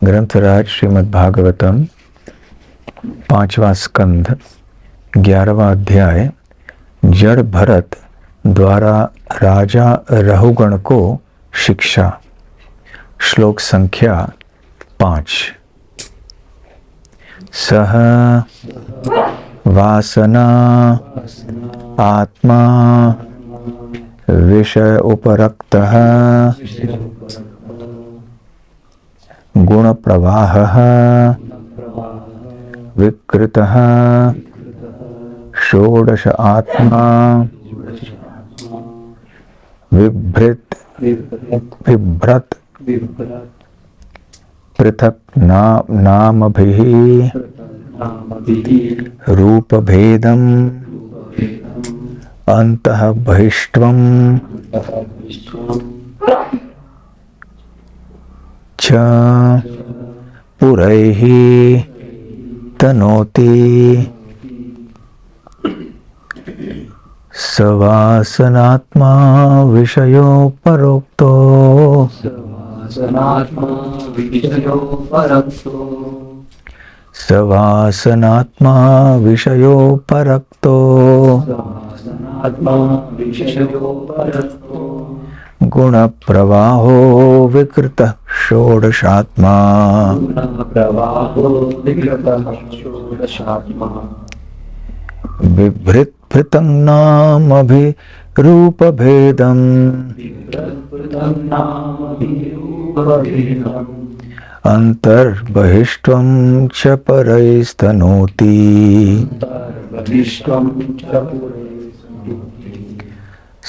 ग्रंथराज श्रीमद् भागवतम 5वां स्कंध 11वां अध्याय जड़ भरत द्वारा राजा रहुगण को शिक्षा। श्लोक संख्या 5। सह वासना आत्मा विषय उपरक्तः गुण प्रवाहः विकृतः षोडश आत्मा बिभ्रत पृथक नामभिः रूपभेदम् अन्तः बहिष्त्वम् च पुरैः तनोति सवासनात्मा विषयो परोक्तो सवासनात्मा विषयो परक्तो गुण प्रवाहो विकृतः षोडशात्मा बिभृत भृतं नामभिरूपभेदम् अन्तर्बहिष्त्वं च परैस्तनोति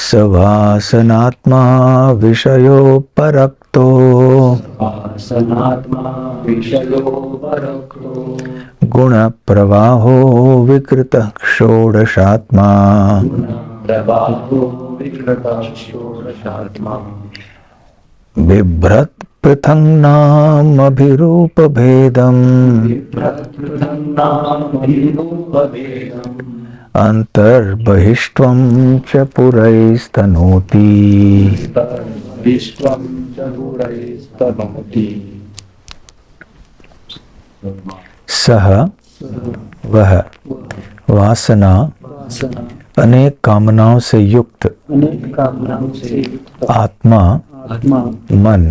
सवासनात्मा विषयो परक्तो गुण प्रवाहो विकृतः षोडशात्मा बिभ्रत पृथंग नामभिरूपभेदम् अन्तर्बहिष्त्वं च पुरैस्तनोति। सह वह वासना अनेक कामनाओं से युक्त आत्मा मन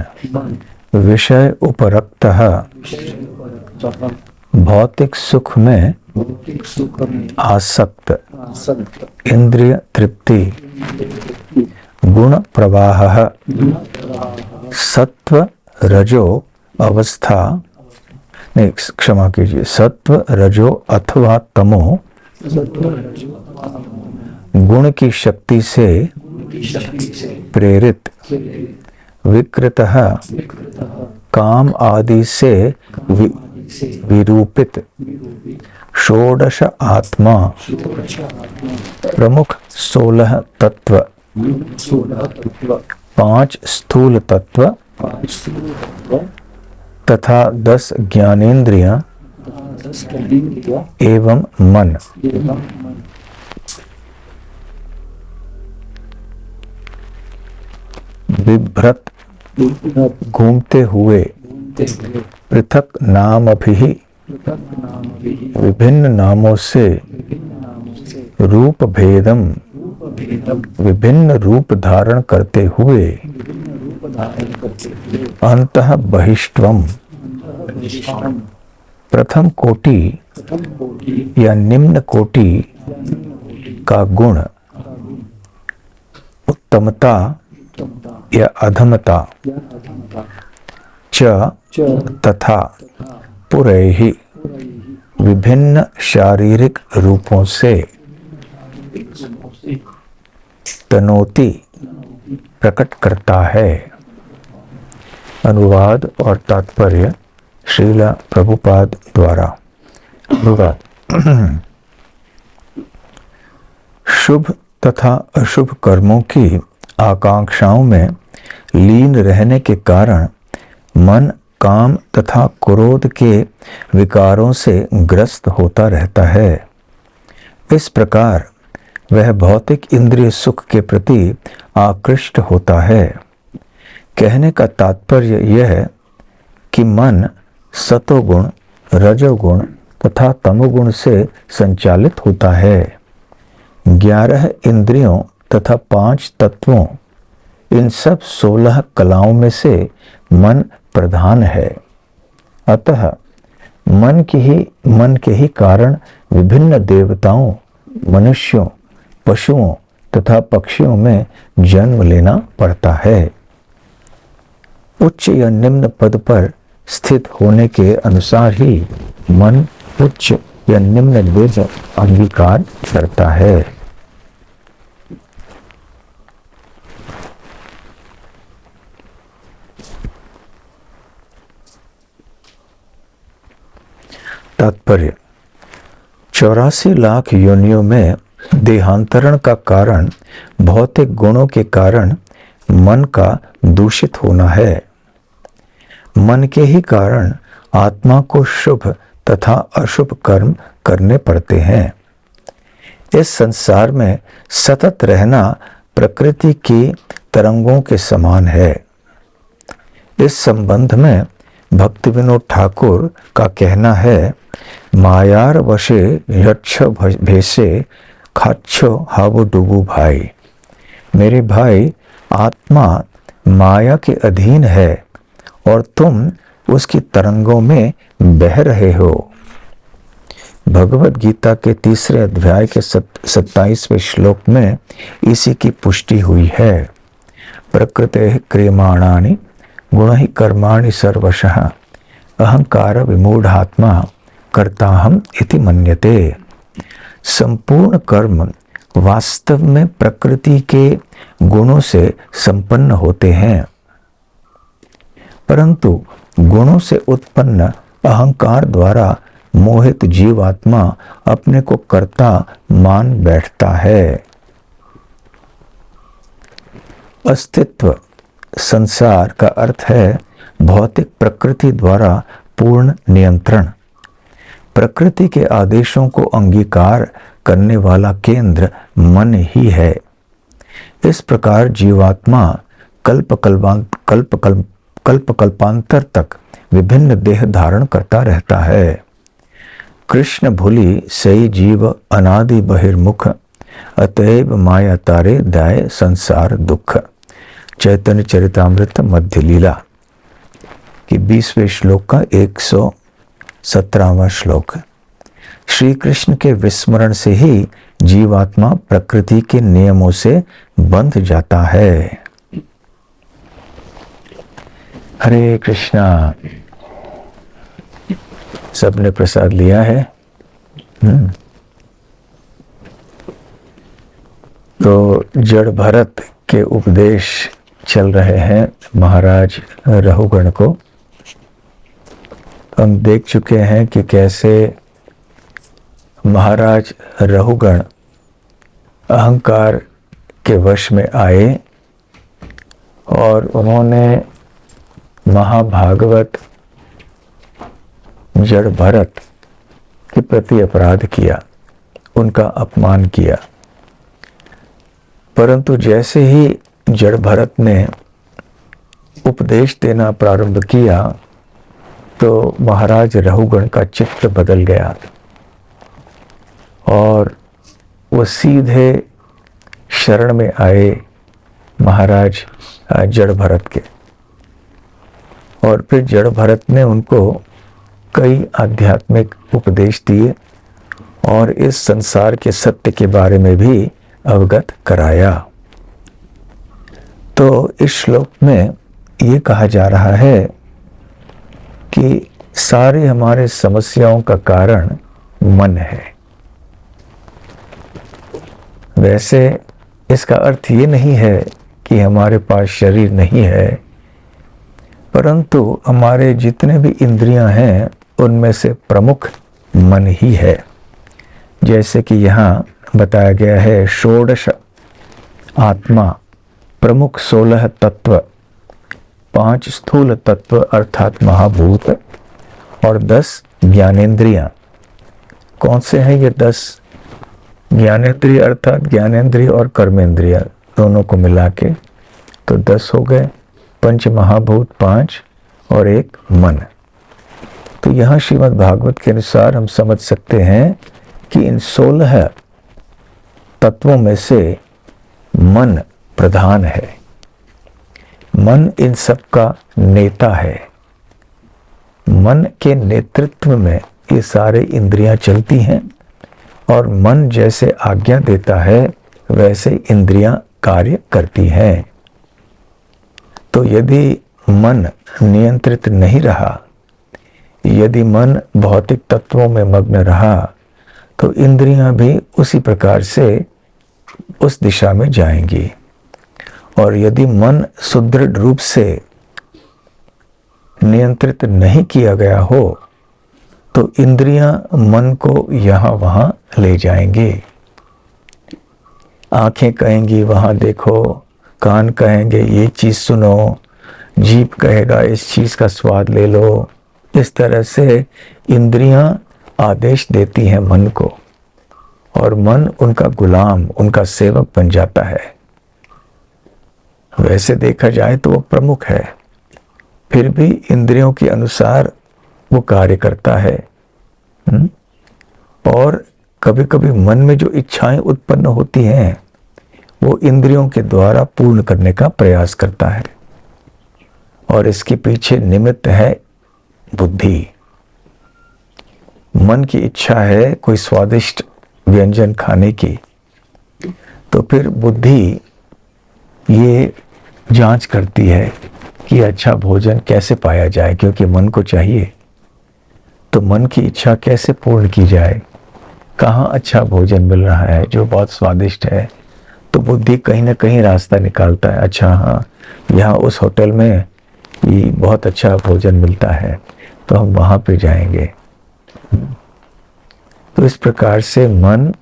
विषय उपरक्तः भौतिक सुख में आसक्त इंद्रिय तृप्ति गुण प्रवाह सत्व रजो अवस्था नहीं क्षमा कीजिए सत्व रजो अथवा तमो गुण की शक्ति से प्रेरित विकृतः काम आदि से विरूपित षोडश आत्मा प्रमुख 16 तत्व 5 स्थूल तत्व तथा 10 ज्ञानेंद्रियां एवं मन बिभ्रत घूमते हुए पृथक नामभिः विभिन्न नामों से रूप भेदम विभिन्न रूप धारण करते हुए अंतः बहिष्त्वम प्रथम कोटि या निम्न कोटि का गुण उत्तमता या अधमता च तथा पुरैहि विभिन्न शारीरिक रूपों से तनोति प्रकट करता है। अनुवाद और तात्पर्य श्रील प्रभुपाद द्वारा। अनुवाद शुभ तथा अशुभ कर्मों की आकांक्षाओं में लीन रहने के कारण मन काम तथा क्रोध के विकारों से ग्रस्त होता रहता है। इस प्रकार वह भौतिक इंद्रिय सुख के प्रति आकृष्ट होता है। कहने का तात्पर्य यह है कि मन सतोगुण, रजोगुण तथा तमोगुण से संचालित होता है। 11 इंद्रियों तथा 5 तत्वों, इन सब 16 कलाओं में से मन प्रधान है। अतः मन के ही कारण विभिन्न देवताओं, मनुष्यों, पशुओं तथा पक्षियों में जन्म लेना पड़ता है। उच्च या निम्न पद पर स्थित होने के अनुसार ही मन उच्च या निम्न वेद अंगीकार करता है। तात्पर्य: 84 लाख योनियों में देहांतरण का कारण भौतिक गुणों के कारण मन का दूषित होना है। मन के ही कारण आत्मा को शुभ तथा अशुभ कर्म करने पड़ते हैं। इस संसार में सतत रहना प्रकृति की तरंगों के समान है। इस संबंध में भक्ति विनोद ठाकुर का कहना है, मायार वशे यच्छ भेसे खाच्छो हावो डूबू भाई। मेरे भाई, आत्मा माया के अधीन है और तुम उसकी तरंगों में बह रहे हो। भगवत गीता के 3 अध्याय के 27वें श्लोक में इसी की पुष्टि हुई है। प्रकृते क्रियमाणानि गुणहि कर्माणि सर्वशः अहंकार विमूढ़ात्मा कर्ताहम इति मन्यते। संपूर्ण कर्म वास्तव में प्रकृति के गुणों से संपन्न होते हैं, परंतु गुणों से उत्पन्न अहंकार द्वारा मोहित जीवात्मा अपने को कर्ता मान बैठता है। अस्तित्व संसार का अर्थ है भौतिक प्रकृति द्वारा पूर्ण नियंत्रण। प्रकृति के आदेशों को अंगीकार करने वाला केंद्र मन ही है। इस प्रकार जीवात्मा कल्पांतर तक विभिन्न देह धारण करता रहता है। कृष्ण भूलि सई जीव अनादि बहिर्मुख, अतएव माया तारे दाय संसार दुख। चैतन्य चरितामृत मध्य लीला कि 20वें श्लोक का 117वां श्लोक। श्री कृष्ण के विस्मरण से ही जीवात्मा प्रकृति के नियमों से बंध जाता है। हरे कृष्णा। सबने प्रसाद लिया है? तो जड़ भरत के उपदेश चल रहे हैं महाराज रहुगण को। हम देख चुके हैं कि कैसे महाराज रहुगण अहंकार के वश में आए और उन्होंने महाभागवत जड़ भरत के प्रति अपराध किया, उनका अपमान किया। परंतु जैसे ही जड़ भरत ने उपदेश देना प्रारंभ किया तो महाराज रहुगण का चित्त बदल गया और वो सीधे शरण में आए महाराज जड़ भरत के। और फिर जड़ भरत ने उनको कई आध्यात्मिक उपदेश दिए और इस संसार के सत्य के बारे में भी अवगत कराया। तो इस श्लोक में ये कहा जा रहा है कि सारे हमारे समस्याओं का कारण मन है। वैसे इसका अर्थ ये नहीं है कि हमारे पास शरीर नहीं है, परंतु हमारे जितने भी इंद्रियां हैं उनमें से प्रमुख मन ही है। जैसे कि यहाँ बताया गया है, षोडश आत्मा, प्रमुख 16 तत्व, 5 स्थूल तत्व अर्थात महाभूत और 10 ज्ञानेंद्रियां। कौन से हैं ये 10 ज्ञानेंद्रिय? अर्थात ज्ञानेंद्रिय और कर्मेंद्रिय दोनों को मिला के तो 10 हो गए। पंच महाभूत 5 और 1 मन। तो यहाँ श्रीमद् भागवत के अनुसार हम समझ सकते हैं कि इन 16 तत्वों में से मन प्रधान है। मन इन सब का नेता है। मन के नेतृत्व में ये सारे इंद्रियां चलती हैं और मन जैसे आज्ञा देता है वैसे इंद्रियां कार्य करती हैं। तो यदि मन नियंत्रित नहीं रहा, यदि मन भौतिक तत्वों में मग्न रहा, तो इंद्रियां भी उसी प्रकार से उस दिशा में जाएंगी। और यदि मन सुदृढ़ रूप से नियंत्रित नहीं किया गया हो तो इंद्रियां मन को यहाँ वहाँ ले जाएंगे। आंखें कहेंगी वहाँ देखो, कान कहेंगे ये चीज़ सुनो, जीभ कहेगा इस चीज़ का स्वाद ले लो। इस तरह से इंद्रियां आदेश देती हैं मन को और मन उनका गुलाम, उनका सेवक बन जाता है। वैसे देखा जाए तो वो प्रमुख है, फिर भी इंद्रियों के अनुसार वो कार्य करता है। और कभी कभी मन में जो इच्छाएं उत्पन्न होती हैं वो इंद्रियों के द्वारा पूर्ण करने का प्रयास करता है। और इसके पीछे निमित्त है बुद्धि। मन की इच्छा है कोई स्वादिष्ट व्यंजन खाने की, तो फिर बुद्धि ये जांच करती है कि अच्छा भोजन कैसे पाया जाए, क्योंकि मन को चाहिए। तो मन की इच्छा कैसे पूर्ण की जाए, कहाँ अच्छा भोजन मिल रहा है जो बहुत स्वादिष्ट है, तो बुद्धि कहीं ना कहीं रास्ता निकालता है। अच्छा हाँ, यहाँ उस होटल में ये बहुत अच्छा भोजन मिलता है तो हम वहाँ पे जाएंगे। तो इस प्रकार से मन,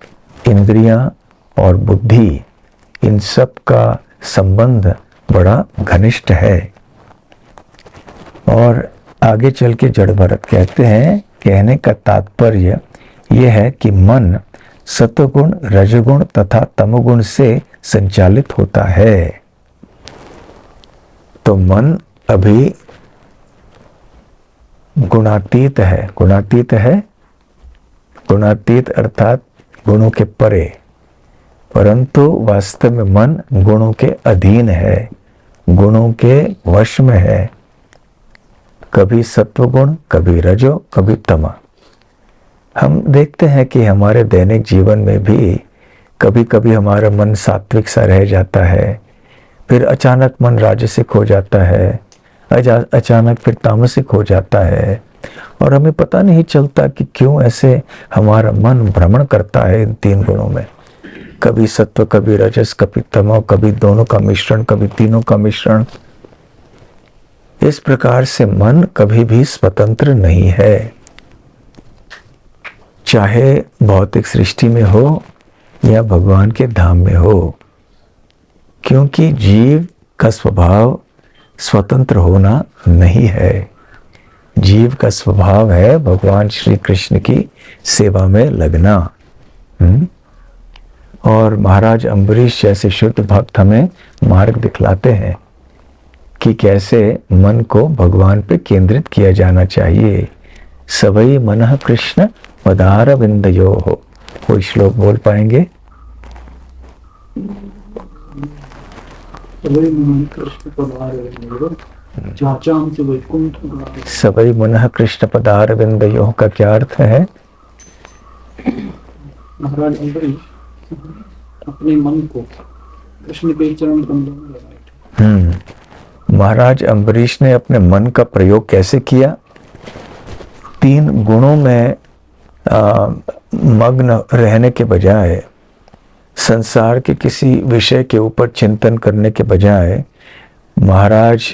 इंद्रियां और बुद्धि, इन सब का संबंध बड़ा घनिष्ठ है। और आगे चल के जड़ भरत कहते हैं, कहने का तात्पर्य यह है कि मन सत्वगुण, रजगुण तथा तमोगुण से संचालित होता है। तो मन अभी गुणातीत है। गुणातीत है, गुणातीत अर्थात गुणों के परे, परंतु वास्तव में मन गुणों के अधीन है, गुणों के वश में है। कभी सत्वगुण, कभी रजो, कभी तम। हम देखते हैं कि हमारे दैनिक जीवन में भी कभी कभी हमारा मन सात्विक सा रह जाता है, फिर अचानक मन राजसिक हो जाता है, अचानक फिर तामसिक हो जाता है, और हमें पता नहीं चलता कि क्यों ऐसे हमारा मन भ्रमण करता है इन तीन गुणों में। कभी सत्व, कभी रजस, कभी तमो, कभी दोनों का मिश्रण, कभी तीनों का मिश्रण। इस प्रकार से मन कभी भी स्वतंत्र नहीं है, चाहे भौतिक सृष्टि में हो या भगवान के धाम में हो, क्योंकि जीव का स्वभाव स्वतंत्र होना नहीं है। जीव का स्वभाव है भगवान श्री कृष्ण की सेवा में लगना। और महाराज अम्बरीश जैसे शुद्ध भक्त हमें मार्ग दिखलाते हैं कि कैसे मन को भगवान पे केंद्रित किया जाना चाहिए। सवई मनः कृष्ण पदारविंदयो हो। कोई श्लोक बोल पाएंगे? सवई मनः कृष्ण पदारविंदयो का क्या अर्थ है? महाराज अम्बरीश अपने मन को कृष्ण के चरण कमलों में लगाए। महाराज अम्बरीश ने अपने मन का प्रयोग कैसे किया? तीन गुणों में मग्न रहने के बजाय, संसार के किसी विषय के ऊपर चिंतन करने के बजाय, महाराज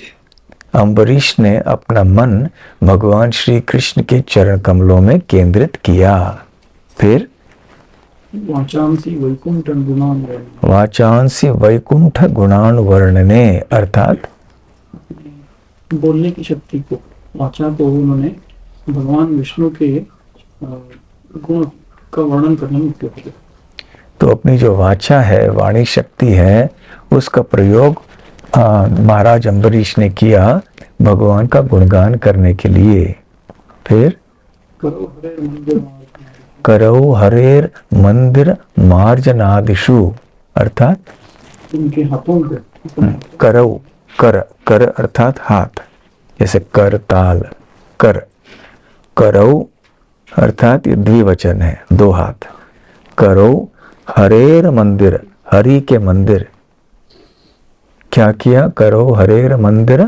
अम्बरीश ने अपना मन भगवान श्री कृष्ण के चरण कमलों में केंद्रित किया। फिर वाचांसी वैकुंठ गुणान वर्णने, अर्थात बोलने की शक्ति को, वाचा को उन्होंने भगवान विष्णु के गुण का वर्णन करने में उपयोग किया। तो अपनी जो वाचा है, वाणी शक्ति है, उसका प्रयोग महाराज अम्बरीश ने किया भगवान का गुणगान करने के लिए। फिर करौ हरेर मंदिर मार्जनादिशु, अर्थात उनके हाथों पे करौ, कर, कर अर्थात हाथ, जैसे कर ताल, कर, करौ अर्थात ये द्विवचन है, दो हाथ। करौ हरेर मंदिर, हरि के मंदिर, क्या किया? करो हरेर मंदिर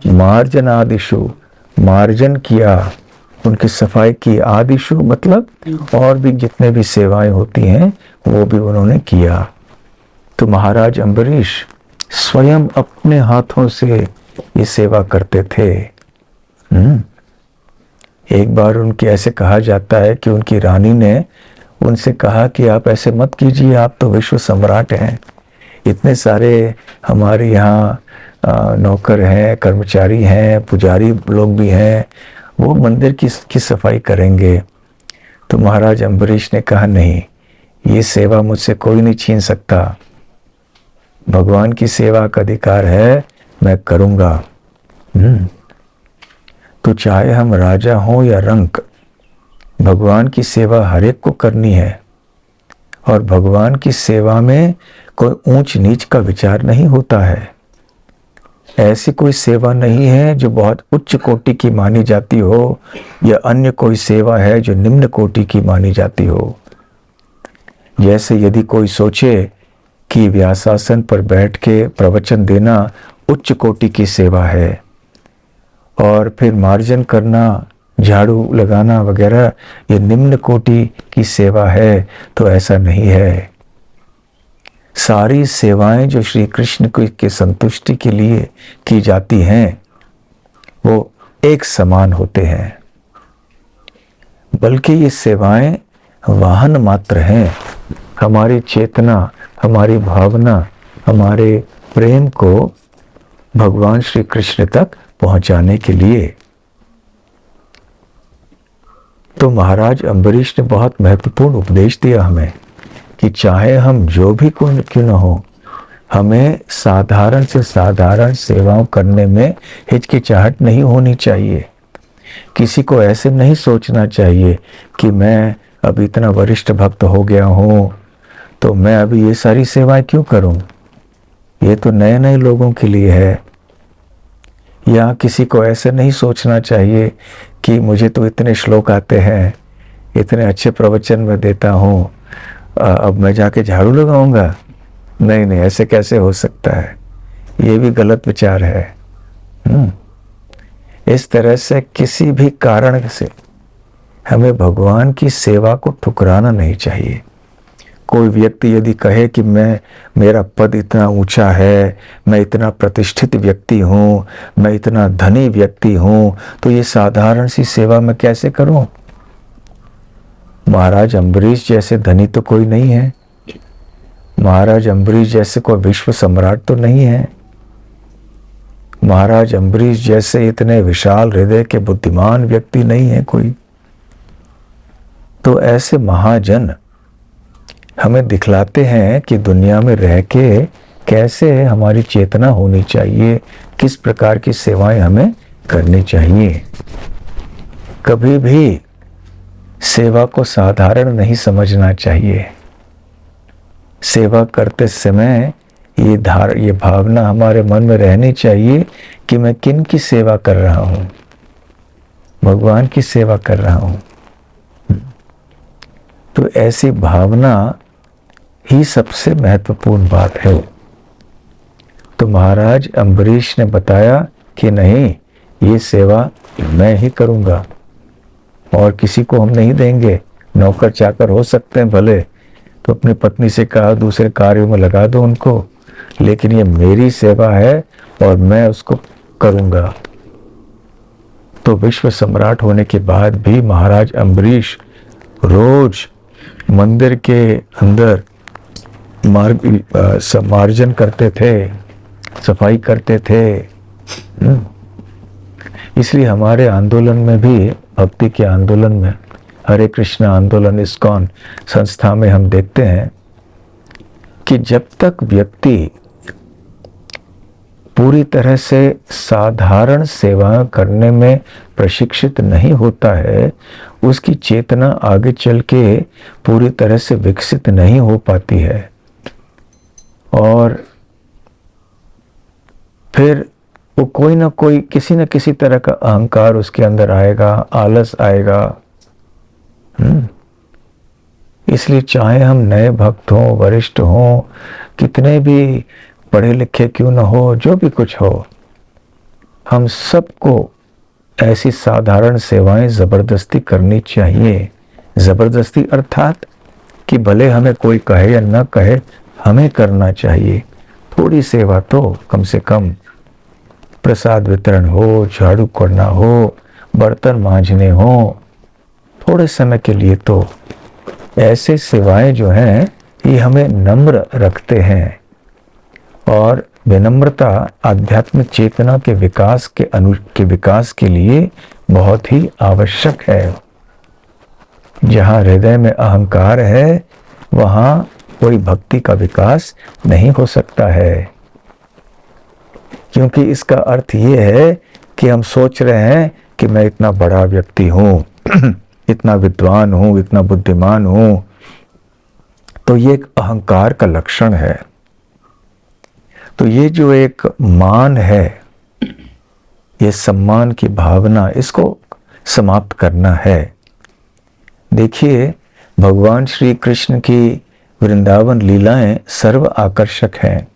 मार्जनादिशु, मार्जन किया, उनकी सफाई की। आदिशु मतलब और भी जितने भी सेवाएं होती हैं वो भी उन्होंने किया। तो महाराज अम्बरीश स्वयं अपने हाथों से ये सेवा करते थे। एक बार उनके ऐसे कहा जाता है कि उनकी रानी ने उनसे कहा कि आप ऐसे मत कीजिए, आप तो विश्व सम्राट हैं, इतने सारे हमारे यहाँ नौकर हैं, कर्मचारी हैं, पुजारी लोग भी हैं, वो मंदिर की सफाई करेंगे। तो महाराज अम्बरीश ने कहा नहीं, ये सेवा मुझसे कोई नहीं छीन सकता, भगवान की सेवा का अधिकार है, मैं करूँगा। तो चाहे हम राजा हों या रंक, भगवान की सेवा हर एक को करनी है। और भगवान की सेवा में कोई ऊंच नीच का विचार नहीं होता है। ऐसी कोई सेवा नहीं है जो बहुत उच्च कोटि की मानी जाती हो, या अन्य कोई सेवा है जो निम्न कोटि की मानी जाती हो। जैसे यदि कोई सोचे कि व्यासासन पर बैठ के प्रवचन देना उच्च कोटि की सेवा है, और फिर मार्जन करना, झाड़ू लगाना वगैरह ये निम्न कोटि की सेवा है, तो ऐसा नहीं है। सारी सेवाएं जो श्री कृष्ण की संतुष्टि के लिए की जाती हैं वो एक समान होते हैं, बल्कि ये सेवाएं वाहन मात्र हैं हमारी चेतना, हमारी भावना, हमारे प्रेम को भगवान श्री कृष्ण तक पहुंचाने के लिए। तो महाराज अम्बरीश ने बहुत महत्वपूर्ण उपदेश दिया हमें कि चाहे हम जो भी क्यों न हो, हमें साधारण से साधारण सेवाओं करने में हिचकिचाहट नहीं होनी चाहिए। किसी को ऐसे नहीं सोचना चाहिए कि मैं अब इतना वरिष्ठ भक्त हो गया हूँ तो मैं अभी ये सारी सेवाएं क्यों करूं, ये तो नए नए लोगों के लिए है। या किसी को ऐसे नहीं सोचना चाहिए कि मुझे तो इतने श्लोक आते हैं, इतने अच्छे प्रवचन में देता हूँ, अब मैं जाके झाड़ू लगाऊंगा। नहीं नहीं, ऐसे कैसे हो सकता है, ये भी गलत विचार है। इस तरह से किसी भी कारण से हमें भगवान की सेवा को ठुकराना नहीं चाहिए। कोई व्यक्ति यदि कहे कि मेरा पद इतना ऊंचा है, मैं इतना प्रतिष्ठित व्यक्ति हूँ, मैं इतना धनी व्यक्ति हूँ, तो ये साधारण सी सेवा मैं कैसे करूं? महाराज अम्बरीश जैसे धनी तो कोई नहीं है, महाराज अम्बरीश जैसे कोई विश्व सम्राट तो नहीं है, महाराज अम्बरीश जैसे इतने विशाल हृदय के बुद्धिमान व्यक्ति नहीं है कोई। तो ऐसे महाजन हमें दिखलाते हैं कि दुनिया में रह के कैसे हमारी चेतना होनी चाहिए, किस प्रकार की सेवाएं हमें करनी चाहिए। कभी भी सेवा को साधारण नहीं समझना चाहिए। सेवा करते समय ये भावना हमारे मन में रहनी चाहिए कि मैं किन की सेवा कर रहा हूं, भगवान की सेवा कर रहा हूं। तो ऐसी भावना ही सबसे महत्वपूर्ण बात है। तो महाराज अम्बरीश ने बताया कि नहीं, ये सेवा मैं ही करूंगा और किसी को हम नहीं देंगे। नौकर चाकर हो सकते हैं भले, तो अपनी पत्नी से कहा दूसरे कार्यों में लगा दो उनको, लेकिन ये मेरी सेवा है और मैं उसको करूंगा। तो विश्व सम्राट होने के बाद भी महाराज अम्बरीश रोज मंदिर के अंदर मार्जन करते थे, सफाई करते थे। इसलिए हमारे आंदोलन में भी, भक्ति के आंदोलन में, हरे कृष्ण आंदोलन इस्कॉन संस्था में हम देखते हैं कि जब तक व्यक्ति पूरी तरह से साधारण सेवा करने में प्रशिक्षित नहीं होता है, उसकी चेतना आगे चल के पूरी तरह से विकसित नहीं हो पाती है। और फिर वो कोई ना कोई किसी न किसी तरह का अहंकार उसके अंदर आएगा, आलस आएगा। इसलिए चाहे हम नए भक्त हों, वरिष्ठ हों, कितने भी पढ़े लिखे क्यों न हो, जो भी कुछ हो, हम सबको ऐसी साधारण सेवाएं जबरदस्ती करनी चाहिए। जबरदस्ती अर्थात कि भले हमें कोई कहे या न कहे, हमें करना चाहिए। थोड़ी सेवा तो कम से कम, प्रसाद वितरण हो, झाड़ू करना हो, बर्तन मांजने हो, थोड़े समय के लिए तो ऐसे सेवाएं जो हैं ये हमें नम्र रखते हैं। और विनम्रता आध्यात्मिक चेतना के विकास के लिए बहुत ही आवश्यक है। जहाँ हृदय में अहंकार है वहाँ कोई भक्ति का विकास नहीं हो सकता है, क्योंकि इसका अर्थ ये है कि हम सोच रहे हैं कि मैं इतना बड़ा व्यक्ति हूँ, इतना विद्वान हूँ, इतना बुद्धिमान हूँ। तो ये एक अहंकार का लक्षण है। तो ये जो एक मान है, ये सम्मान की भावना, इसको समाप्त करना है। देखिए, भगवान श्री कृष्ण की वृंदावन लीलाएं सर्व आकर्षक हैं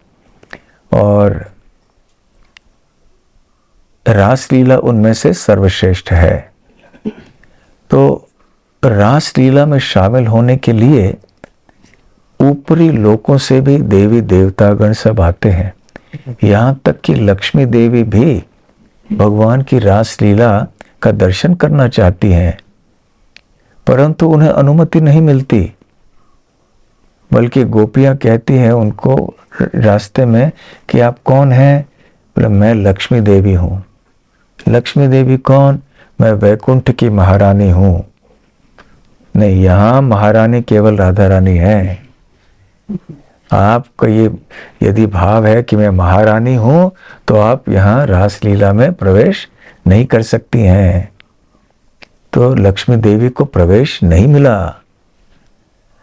और रास लीला उनमें से सर्वश्रेष्ठ है। तो रास लीला में शामिल होने के लिए ऊपरी लोकों से भी देवी देवतागण सब आते हैं। यहाँ तक कि लक्ष्मी देवी भी भगवान की रास लीला का दर्शन करना चाहती हैं, परंतु उन्हें अनुमति नहीं मिलती। बल्कि गोपियाँ कहती हैं उनको रास्ते में कि आप कौन हैं? बोले मैं लक्ष्मी देवी हूँ। लक्ष्मी देवी कौन? मैं वैकुंठ की महारानी हूँ। नहीं, यहाँ महारानी केवल राधा रानी है। आपका ये यदि भाव है कि मैं महारानी हूँ तो आप यहाँ रासलीला में प्रवेश नहीं कर सकती हैं। तो लक्ष्मी देवी को प्रवेश नहीं मिला।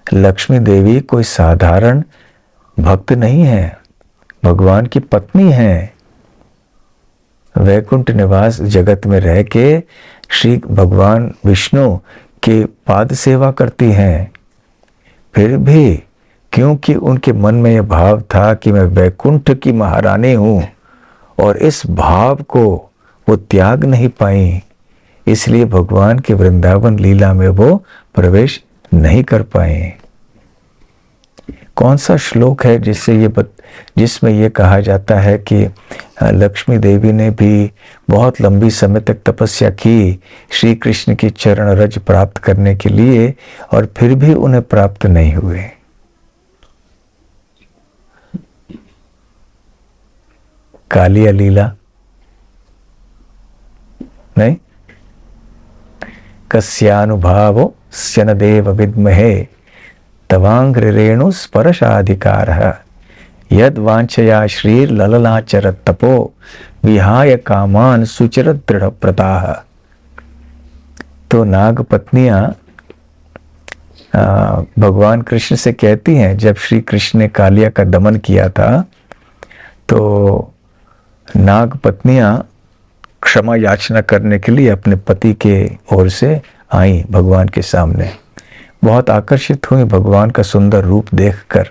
लक्ष्मी देवी कोई साधारण भक्त नहीं है, भगवान की पत्नी है। वैकुंठ निवास जगत में रह के श्री भगवान विष्णु के पाद सेवा करती हैं। फिर भी क्योंकि उनके मन में यह भाव था कि मैं वैकुंठ की महारानी हूँ और इस भाव को वो त्याग नहीं पाई, इसलिए भगवान के वृंदावन लीला में वो प्रवेश नहीं कर पाए। कौन सा श्लोक है जिसमें ये कहा जाता है कि लक्ष्मी देवी ने भी बहुत लंबी समय तक तपस्या की श्री कृष्ण की चरण रज प्राप्त करने के लिए और फिर भी उन्हें प्राप्त नहीं हुए? कालिया लीला नहीं? कस्यानुभावो स्यनदेव विद्महे तवांघ्रिरेणु स्पर्शाधिकारः यद वांछया श्रीर ललनाचरत तपो विहाय कामान सुचरत दृढ़ प्रताः। तो नाग पत्नियां भगवान कृष्ण से कहती हैं, जब श्री कृष्ण ने कालिया का दमन किया था तो नाग पत्नियां क्षमा याचना करने के लिए अपने पति के ओर से आई भगवान के सामने। बहुत आकर्षित हुई भगवान का सुंदर रूप देखकर।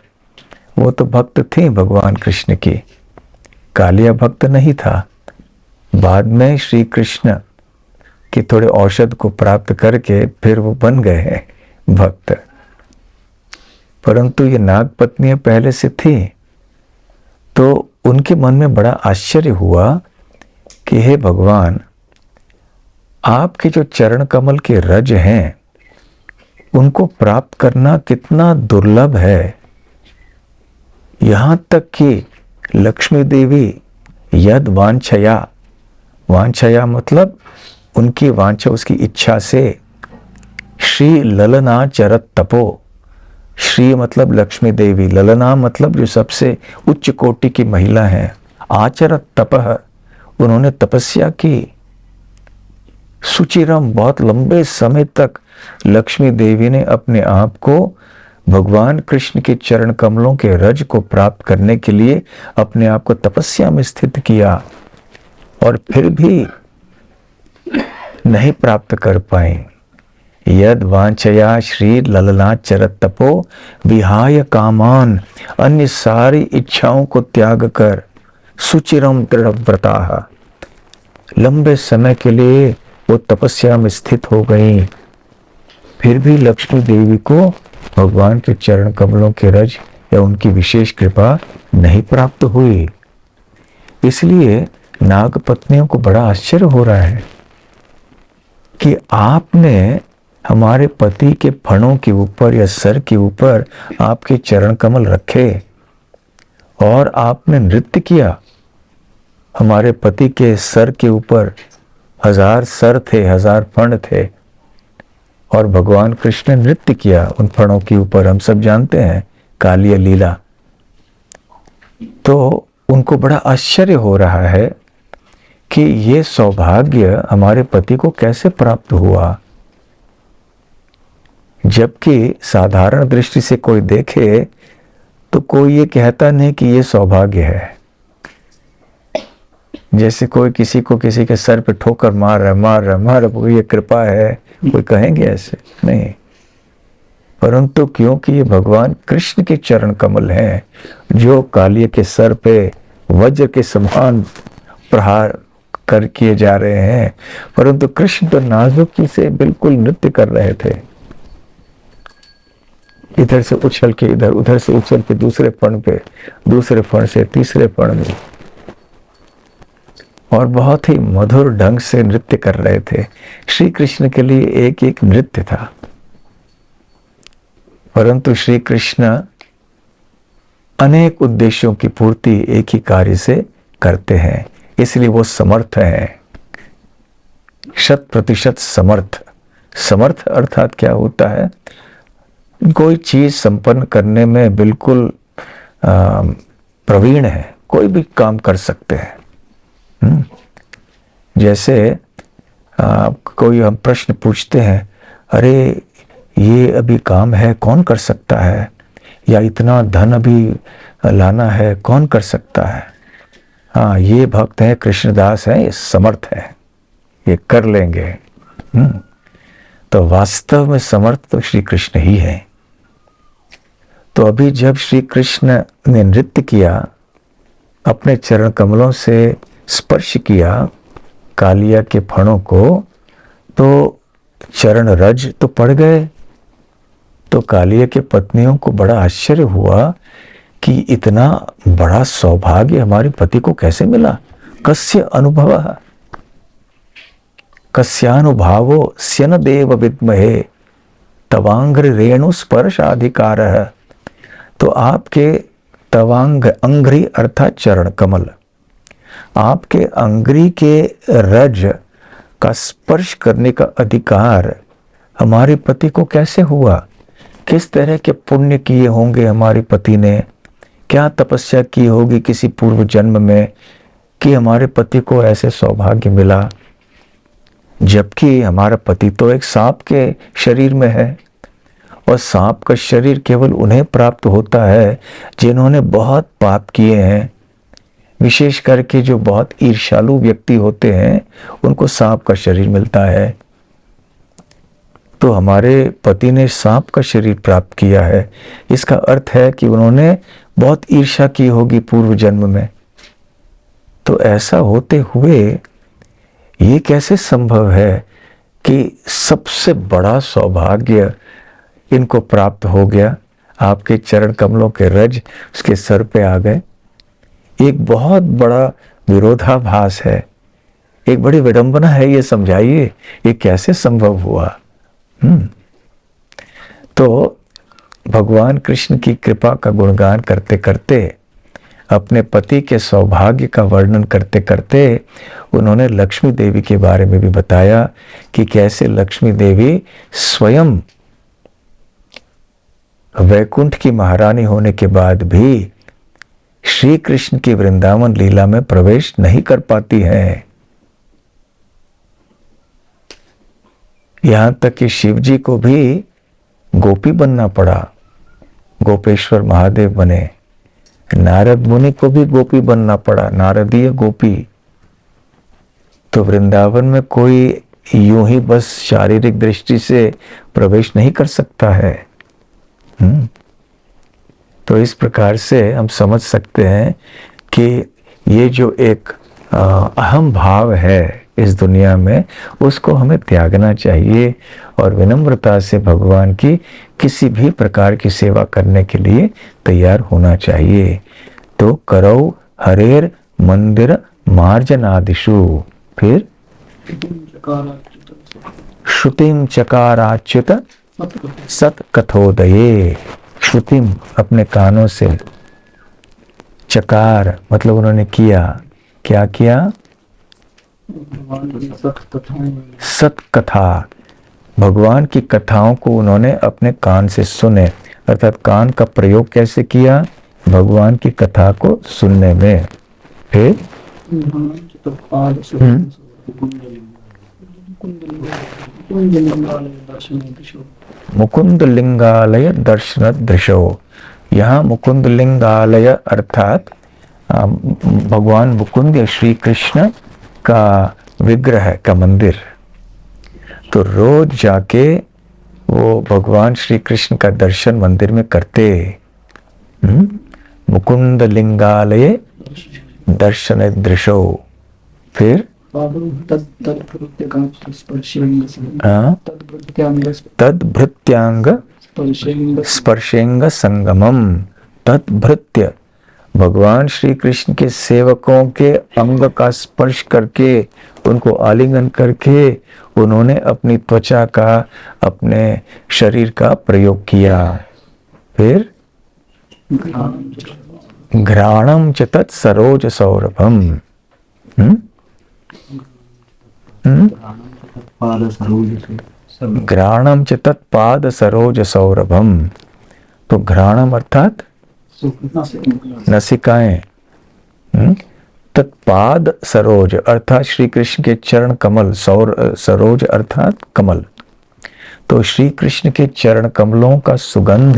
वो तो भक्त थी भगवान कृष्ण की, कालिया भक्त नहीं था। बाद में श्री कृष्ण के थोड़े औषध को प्राप्त करके फिर वो बन गए हैं भक्त। परंतु ये नाग पत्नियां पहले से थी, तो उनके मन में बड़ा आश्चर्य हुआ कि हे भगवान, आपके जो चरण कमल के रज हैं उनको प्राप्त करना कितना दुर्लभ है। यहां तक कि लक्ष्मी देवी यद वांछया, वांछया मतलब उनकी वांछा, उसकी इच्छा से, श्री ललना चरत तपो, श्री मतलब लक्ष्मी देवी, ललना मतलब जो सबसे उच्च कोटि की महिला है, आचरत तपः, उन्होंने तपस्या की। सुचिरम, बहुत लंबे समय तक लक्ष्मी देवी ने अपने आप को भगवान कृष्ण के चरण कमलों के रज को प्राप्त करने के लिए अपने आप को तपस्या में स्थित किया, और फिर भी नहीं प्राप्त कर पाए। यद वांछया श्री ललना चरत तपो विहाय कामान, अन्य सारी इच्छाओं को त्याग कर सुचिरम दृढ़ व्रता, लंबे समय के लिए वो तपस्या में स्थित हो गई। फिर भी लक्ष्मी देवी को भगवान के चरण कमलों के रज या उनकी विशेष कृपा नहीं प्राप्त हुई। इसलिए नाग पत्नियों को बड़ा आश्चर्य हो रहा है कि आपने हमारे पति के फणों के ऊपर या सर के ऊपर आपके चरण कमल रखे और आपने नृत्य किया। हमारे पति के सर के ऊपर 1000 सर थे, 1000 फण थे, और भगवान कृष्ण ने नृत्य किया उन फणों के ऊपर। हम सब जानते हैं कालिया लीला। तो उनको बड़ा आश्चर्य हो रहा है कि ये सौभाग्य हमारे पति को कैसे प्राप्त हुआ, जबकि साधारण दृष्टि से कोई देखे तो कोई ये कहता नहीं कि ये सौभाग्य है। जैसे कोई किसी को किसी के सर पे ठोकर मार रहा, ये कृपा है, कोई कहेंगे ऐसे नहीं। परंतु क्योंकि ये भगवान कृष्ण के चरण कमल हैं जो कालिया के सर पे वज्र के समान प्रहार कर किए जा रहे हैं, परंतु कृष्ण तो नाजुकी से बिल्कुल नृत्य कर रहे थे। इधर से उछल के इधर, उधर से उछल के दूसरे फण पे, दूसरे फण से तीसरे फण में, और बहुत ही मधुर ढंग से नृत्य कर रहे थे। श्री कृष्ण के लिए एक एक नृत्य था, परंतु श्री कृष्ण अनेक उद्देश्यों की पूर्ति एक ही कार्य से करते हैं, इसलिए वो समर्थ हैं, 100% समर्थ। समर्थ अर्थात क्या होता है? कोई चीज संपन्न करने में बिल्कुल प्रवीण है, कोई भी काम कर सकते हैं। जैसे कोई हम प्रश्न पूछते हैं, अरे ये अभी काम है, कौन कर सकता है? या इतना धन अभी लाना है, कौन कर सकता है? हाँ, ये भक्त हैं, कृष्णदास हैं, ये समर्थ है, ये कर लेंगे। तो वास्तव में समर्थ तो श्री कृष्ण ही है। तो अभी जब श्री कृष्ण ने नृत्य किया, अपने चरण कमलों से स्पर्श किया कालिया के फणों को, तो चरण रज तो पड़ गए। तो कालिया के पत्नियों को बड़ा आश्चर्य हुआ कि इतना बड़ा सौभाग्य हमारे पति को कैसे मिला। कस्य अनुभव कस्यानुभावो स्यन देव विद्महे तवांग्र रेणु स्पर्शाधिकार। तो आपके तवांग, अंग्री अर्थात चरण कमल, आपके अंग्री के रज का स्पर्श करने का अधिकार हमारे पति को कैसे हुआ? किस तरह के पुण्य किए होंगे हमारे पति ने, क्या तपस्या की होगी किसी पूर्व जन्म में कि हमारे पति को ऐसे सौभाग्य मिला। जबकि हमारा पति तो एक सांप के शरीर में है, और सांप का शरीर केवल उन्हें प्राप्त होता है जिन्होंने बहुत पाप किए हैं। विशेष करके जो बहुत ईर्ष्यालु व्यक्ति होते हैं उनको सांप का शरीर मिलता है। तो हमारे पति ने सांप का शरीर प्राप्त किया है, इसका अर्थ है कि उन्होंने बहुत ईर्ष्या की होगी पूर्व जन्म में। तो ऐसा होते हुए ये कैसे संभव है कि सबसे बड़ा सौभाग्य इनको प्राप्त हो गया? आपके चरण कमलों के रज उसके सर पे आ गए। एक बहुत बड़ा विरोधाभास है, एक बड़ी विडंबना है। ये समझाइए ये कैसे संभव हुआ? तो भगवान कृष्ण की कृपा का गुणगान करते करते, अपने पति के सौभाग्य का वर्णन करते करते उन्होंने लक्ष्मी देवी के बारे में भी बताया कि कैसे लक्ष्मी देवी स्वयं वैकुंठ की महारानी होने के बाद भी श्री कृष्ण की वृंदावन लीला में प्रवेश नहीं कर पाती हैं। यहां तक कि शिव जी को भी गोपी बनना पड़ा, गोपेश्वर महादेव बने। नारद मुनि को भी गोपी बनना पड़ा, नारदीय गोपी। तो वृंदावन में कोई यूं ही बस शारीरिक दृष्टि से प्रवेश नहीं कर सकता है। तो इस प्रकार से हम समझ सकते हैं कि ये जो एक अहम भाव है इस दुनिया में, उसको हमें त्यागना चाहिए और विनम्रता से भगवान की किसी भी प्रकार की सेवा करने के लिए तैयार होना चाहिए। तो करो हरेर मंदिर मार्जनादिषु, फिर श्रुतिम चकाराच्युत सत्कथोदये। श्रुतिम अपने कानों से, चकार मतलब उन्होंने किया, क्या किया? सत कथा, भगवान की कथाओं को उन्होंने अपने कान से सुने। अर्थात कान का प्रयोग कैसे किया? भगवान की कथा को सुनने में। फिर मुकुंद लिंगालय दर्शन दृशो। यहाँ मुकुंद लिंगालय अर्थात भगवान मुकुंद या श्री कृष्ण का विग्रह का मंदिर। तो रोज जाके वो भगवान श्री कृष्ण का दर्शन मंदिर में करते। मुकुंद लिंगालय दर्शन दृशो। फिर तद्भृत्यांग स्पर्शेंग संगमम। तद्भृत्य भगवान श्री कृष्ण के सेवकों के अंग का स्पर्श करके, उनको आलिंगन करके उन्होंने अपनी त्वचा का, अपने शरीर का प्रयोग किया। फिर घ्राणम च तत् सरोज सौरभम। घ्राणम च तत् पाद सरोज सौरभम। तो घ्राणम अर्थात नसिकाएं, तत्पाद सरोज अर्थात श्री कृष्ण के चरण कमल। सरोज अर्थात कमल। तो श्री कृष्ण के चरण कमलों का सुगंध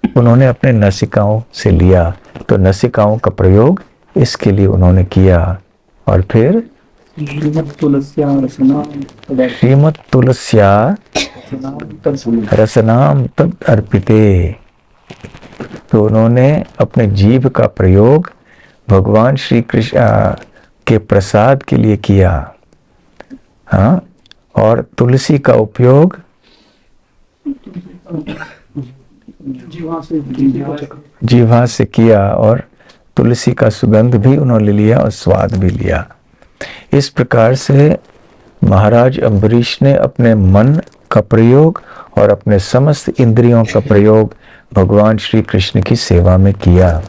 उन्होंने अपने नसिकाओं से लिया। तो नसिकाओं का प्रयोग इसके लिए उन्होंने किया। और फिर श्रीमत् तुलस्या रसनाम तद अर्पिते। तो उन्होंने अपने जीभ का प्रयोग भगवान श्री कृष्ण के प्रसाद के लिए किया। हाँ, और तुलसी का उपयोग जीवा से किया, और तुलसी का सुगंध भी उन्होंने लिया और स्वाद भी लिया। इस प्रकार से महाराज अम्बरीश ने अपने मन का प्रयोग और अपने समस्त इंद्रियों का प्रयोग भगवान श्री कृष्ण की सेवा में किया।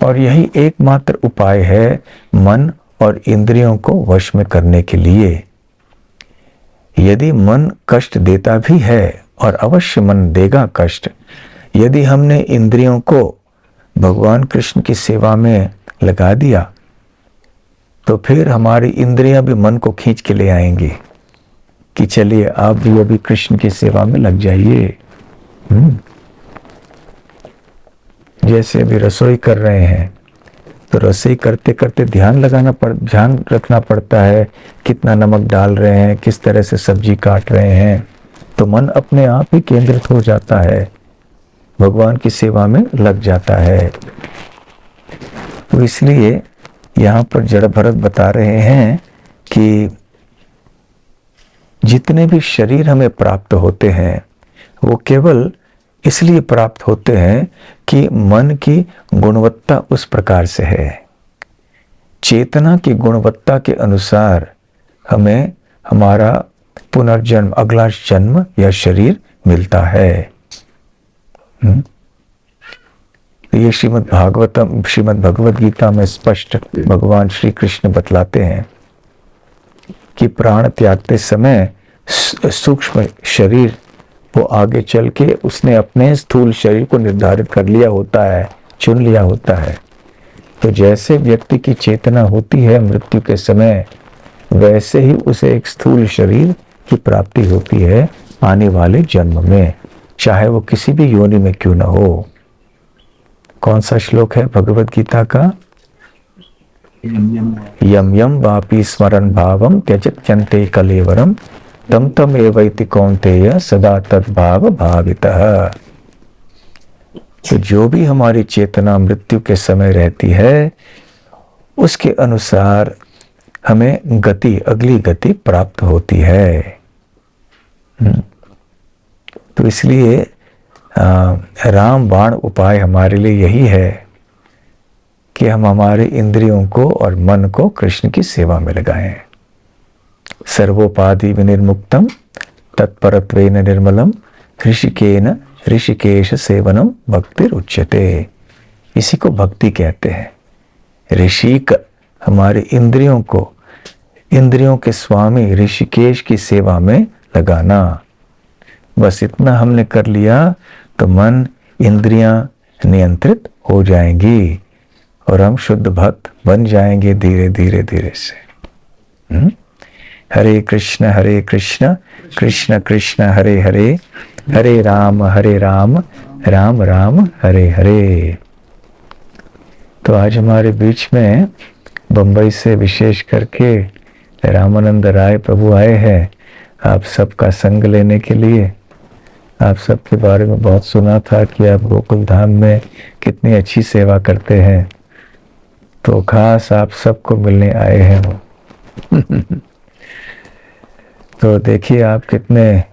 और यही एकमात्र उपाय है मन और इंद्रियों को वश में करने के लिए। यदि मन कष्ट देता भी है, और अवश्य मन देगा कष्ट, यदि हमने इंद्रियों को भगवान कृष्ण की सेवा में लगा दिया, तो फिर हमारी इंद्रियां भी मन को खींच के ले आएंगी कि चलिए आप भी अभी कृष्ण की सेवा में लग जाइए। जैसे अभी रसोई कर रहे हैं, तो रसोई करते करते ध्यान रखना पड़ता है, कितना नमक डाल रहे हैं, किस तरह से सब्जी काट रहे हैं। तो मन अपने आप ही केंद्रित हो जाता है, भगवान की सेवा में लग जाता है। तो इसलिए यहाँ पर जड़ भरत बता रहे हैं कि जितने भी शरीर हमें प्राप्त होते हैं, वो केवल इसलिए प्राप्त होते हैं कि मन की गुणवत्ता उस प्रकार से है। चेतना की गुणवत्ता के अनुसार हमें हमारा पुनर्जन्म, अगला जन्म या शरीर मिलता है। ये श्रीमद् भगवत गीता में स्पष्ट भगवान श्री कृष्ण बतलाते हैं कि प्राण त्यागते समय सूक्ष्म शरीर वो आगे चल के उसने अपने स्थूल शरीर को निर्धारित कर लिया होता है, चुन लिया होता है। तो जैसे व्यक्ति की चेतना होती है मृत्यु के समय, वैसे ही उसे एक स्थूल शरीर की प्राप्ति होती है आने वाले जन्म में, चाहे वो किसी भी योनि में क्यों न हो। कौन सा श्लोक है भगवत गीता का? यम यम वापि स्मरण भावम त्यजत्यन्ते कलेवरम तम तम एवैति कौन्तेय सदा तद्भाव भावितः। तो जो भी हमारी चेतना मृत्यु के समय रहती है, उसके अनुसार हमें गति, अगली गति प्राप्त होती है। तो इसलिए राम बाण उपाय हमारे लिए यही है कि हम हमारे इंद्रियों को और मन को कृष्ण की सेवा में लगाएं। सर्वोपाधि विनिर्मुक्तम तत्परत्वेन निर्मलम ऋषिकेन ऋषिकेश सेवनम भक्ति उच्यते। इसी को भक्ति कहते हैं। ऋषिक हमारे इंद्रियों को, इंद्रियों के स्वामी ऋषिकेश की सेवा में लगाना। बस इतना हमने कर लिया तो मन, इंद्रियां नियंत्रित हो जाएंगी और हम शुद्ध भक्त बन जाएंगे धीरे धीरे धीरे से। हरे कृष्ण कृष्ण कृष्ण हरे हरे, हरे राम राम राम हरे हरे। तो आज हमारे बीच में बंबई से विशेष करके रामानंद राय प्रभु आए हैं आप सबका संग लेने के लिए। आप सबके बारे में बहुत सुना था कि आप गोकुल धाम में कितनी अच्छी सेवा करते हैं, तो खास आप सबको मिलने आए हैं वो। तो देखिए आप कितने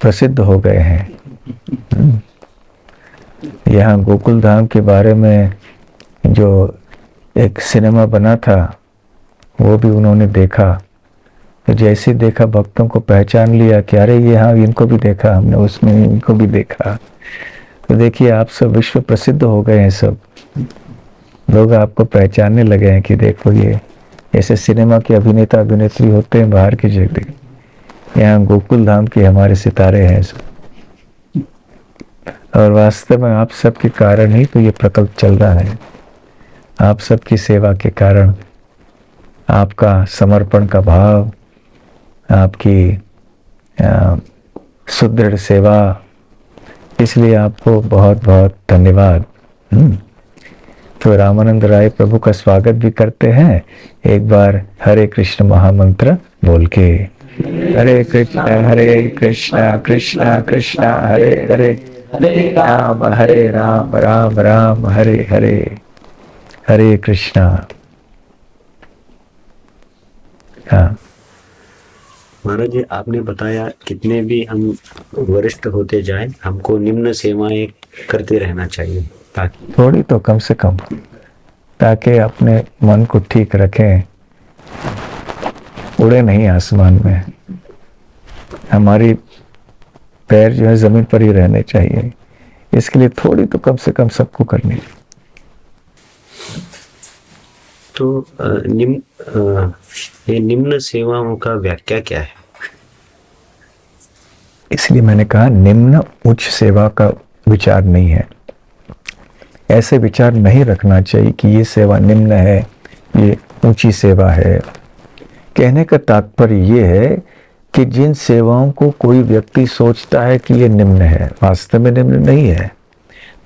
प्रसिद्ध हो गए हैं। यहाँ गोकुल धाम के बारे में जो एक सिनेमा बना था वो भी उन्होंने देखा। तो जैसे देखा भक्तों को पहचान लिया कि अरे ये हाँ इनको भी देखा हमने, उसमें इनको भी देखा। तो देखिए आप सब विश्व प्रसिद्ध हो गए हैं, सब लोग आपको पहचानने लगे हैं कि देखो ये ऐसे सिनेमा के अभिनेता अभिनेत्री होते हैं बाहर की जगह, यहाँ गोकुल धाम के हमारे सितारे हैं सब। और वास्तव में आप सबके कारण ही तो ये प्रकल्प चल रहा है। आप सबकी सेवा के कारण, आपका समर्पण का भाव, आपकी सुदृढ़ सेवा, इसलिए आपको बहुत बहुत धन्यवाद। तो रामानंद राय प्रभु का स्वागत भी करते हैं एक बार हरे कृष्ण महामंत्र बोल के। हरे कृष्ण कृष्ण कृष्ण हरे हरे, हरे राम राम राम हरे हरे। हरे कृष्णा। हाँ महाराज जी, आपने बताया कितने भी हम वरिष्ठ होते जाएं, हमको निम्न सेवाएं करते रहना चाहिए, ताकि थोड़ी तो कम से कम, ताकि अपने मन को ठीक रखें, उड़े नहीं आसमान में। हमारी पैर जो है जमीन पर ही रहने चाहिए, इसके लिए थोड़ी तो कम से कम सबको करनी। तो ये निम्न सेवाओं का व्याख्या क्या है? इसलिए मैंने कहा निम्न उच्च सेवा का विचार नहीं है। ऐसे विचार नहीं रखना चाहिए कि ये सेवा निम्न है, ये ऊंची सेवा है। कहने का तात्पर्य ये है कि जिन सेवाओं को कोई व्यक्ति सोचता है कि ये निम्न है, वास्तव में निम्न नहीं है,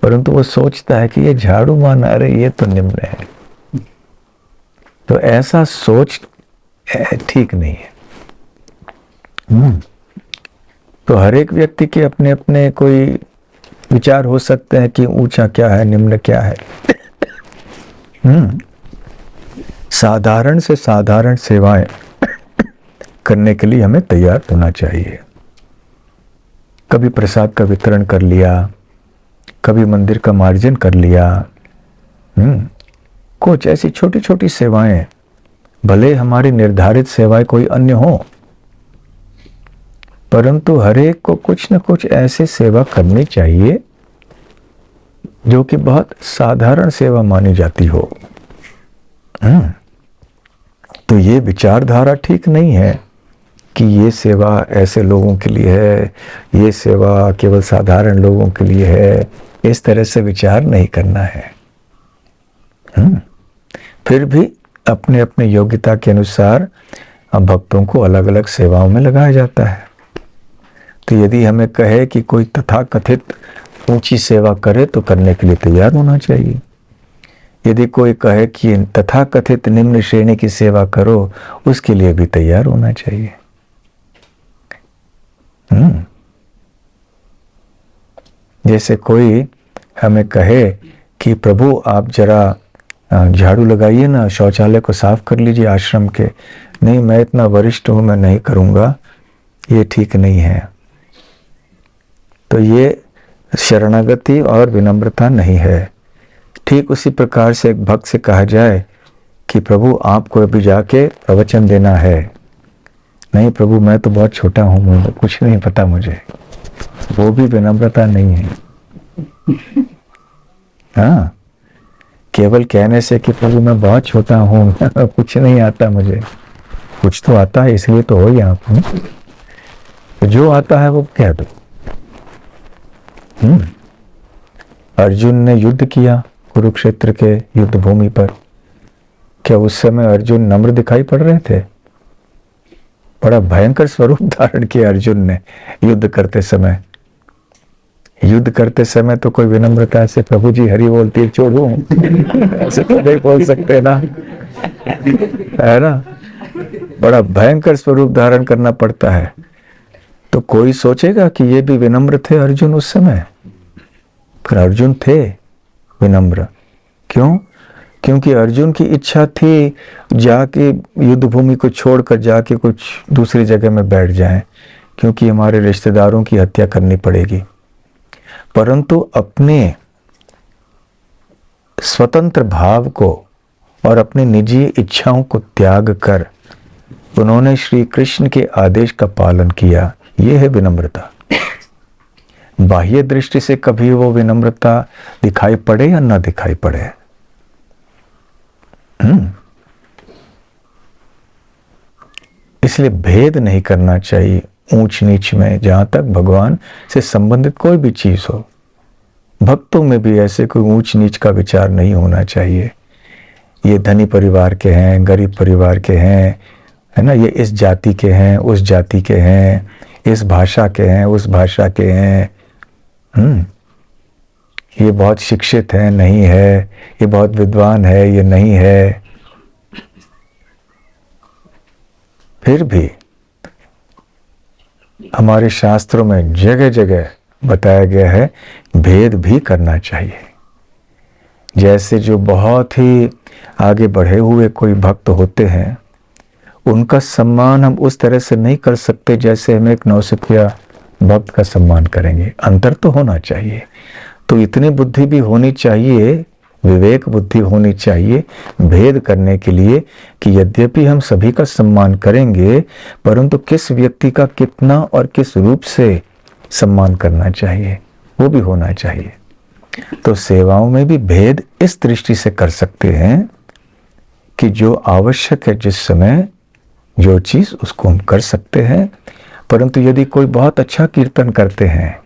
परंतु वो सोचता है कि ये झाड़ू मारना, अरे ये तो निम्न है। तो ऐसा सोच ठीक नहीं है। तो हर एक व्यक्ति के अपने अपने कोई विचार हो सकते हैं कि ऊंचा क्या है, निम्न क्या है। साधारण से साधारण सेवाएं करने के लिए हमें तैयार होना चाहिए। कभी प्रसाद का वितरण कर लिया, कभी मंदिर का मार्जन कर लिया, कुछ ऐसी छोटी छोटी सेवाएं, भले हमारी निर्धारित सेवाएं कोई अन्य हो, परंतु हर एक को कुछ न कुछ ऐसी सेवा करनी चाहिए जो कि बहुत साधारण सेवा मानी जाती हो। तो ये विचारधारा ठीक नहीं है कि ये सेवा ऐसे लोगों के लिए है, ये सेवा केवल साधारण लोगों के लिए है। इस तरह से विचार नहीं करना है। फिर भी अपने अपने योग्यता के अनुसार भक्तों को अलग अलग सेवाओं में लगाया जाता है। तो यदि हमें कहे कि कोई तथाकथित ऊंची सेवा करे तो करने के लिए तैयार होना चाहिए। यदि कोई कहे कि तथाकथित निम्न श्रेणी की सेवा करो, उसके लिए भी तैयार होना चाहिए। जैसे कोई हमें कहे कि प्रभु आप जरा झाड़ू लगाइए ना, शौचालय को साफ कर लीजिए आश्रम के। नहीं, मैं इतना वरिष्ठ हूं, मैं नहीं करूंगा, ये ठीक नहीं है। तो ये शरणागति और विनम्रता नहीं है। ठीक उसी प्रकार से एक भक्त से कहा जाए कि प्रभु आपको अभी जाके प्रवचन देना है। नहीं प्रभु, मैं तो बहुत छोटा हूं, कुछ नहीं पता मुझे, वो भी विनम्रता नहीं है। हाँ, केवल कहने से कि प्रभु मैं बहुत छोटा हूं, कुछ नहीं आता मुझे। कुछ तो आता है, इसलिए तो हो यहाँ पर। तो जो आता है वो कह दो। अर्जुन ने युद्ध किया कुरुक्षेत्र के युद्ध भूमि पर। क्या उस समय अर्जुन नम्र दिखाई पड़ रहे थे? बड़ा भयंकर स्वरूप धारण किया अर्जुन ने युद्ध करते समय। युद्ध करते समय तो कोई विनम्रता से प्रभु जी हरि बोल तीर छोड़ू ऐसे तो नहीं बोल सकते ना, है ना। बड़ा भयंकर स्वरूप धारण करना पड़ता है। तो कोई सोचेगा कि ये भी विनम्र थे अर्जुन उस समय? फिर अर्जुन थे विनम्र। क्यों? क्योंकि अर्जुन की इच्छा थी जाके युद्ध भूमि को छोड़कर जाके कुछ दूसरी जगह में बैठ जाएं, क्योंकि हमारे रिश्तेदारों की हत्या करनी पड़ेगी। परंतु अपने स्वतंत्र भाव को और अपनी निजी इच्छाओं को त्याग कर उन्होंने श्री कृष्ण के आदेश का पालन किया। यह है विनम्रता। बाह्य दृष्टि से कभी वो विनम्रता दिखाई पड़े या ना दिखाई पड़े, इसलिए भेद नहीं करना चाहिए ऊंच नीच में, जहां तक भगवान से संबंधित कोई भी चीज हो। भक्तों में भी ऐसे कोई ऊंच नीच का विचार नहीं होना चाहिए। ये धनी परिवार के हैं, गरीब परिवार के हैं, है ना, ये इस जाति के हैं, उस जाति के हैं, इस भाषा के हैं, उस भाषा के हैं। ये बहुत शिक्षित है, नहीं है, ये बहुत विद्वान है, ये नहीं है। फिर भी हमारे शास्त्रों में जगह जगह बताया गया है भेद भी करना चाहिए। जैसे जो बहुत ही आगे बढ़े हुए कोई भक्त होते हैं, उनका सम्मान हम उस तरह से नहीं कर सकते जैसे हम एक नौसिखिया भक्त का सम्मान करेंगे। अंतर तो होना चाहिए। तो इतनी बुद्धि भी होनी चाहिए, विवेक बुद्धि होनी चाहिए भेद करने के लिए कि यद्यपि हम सभी का सम्मान करेंगे, परंतु किस व्यक्ति का कितना और किस रूप से सम्मान करना चाहिए वो भी होना चाहिए। तो सेवाओं में भी भेद इस दृष्टि से कर सकते हैं कि जो आवश्यक है जिस समय जो चीज उसको हम कर सकते हैं। परंतु यदि कोई बहुत अच्छा कीर्तन करते हैं,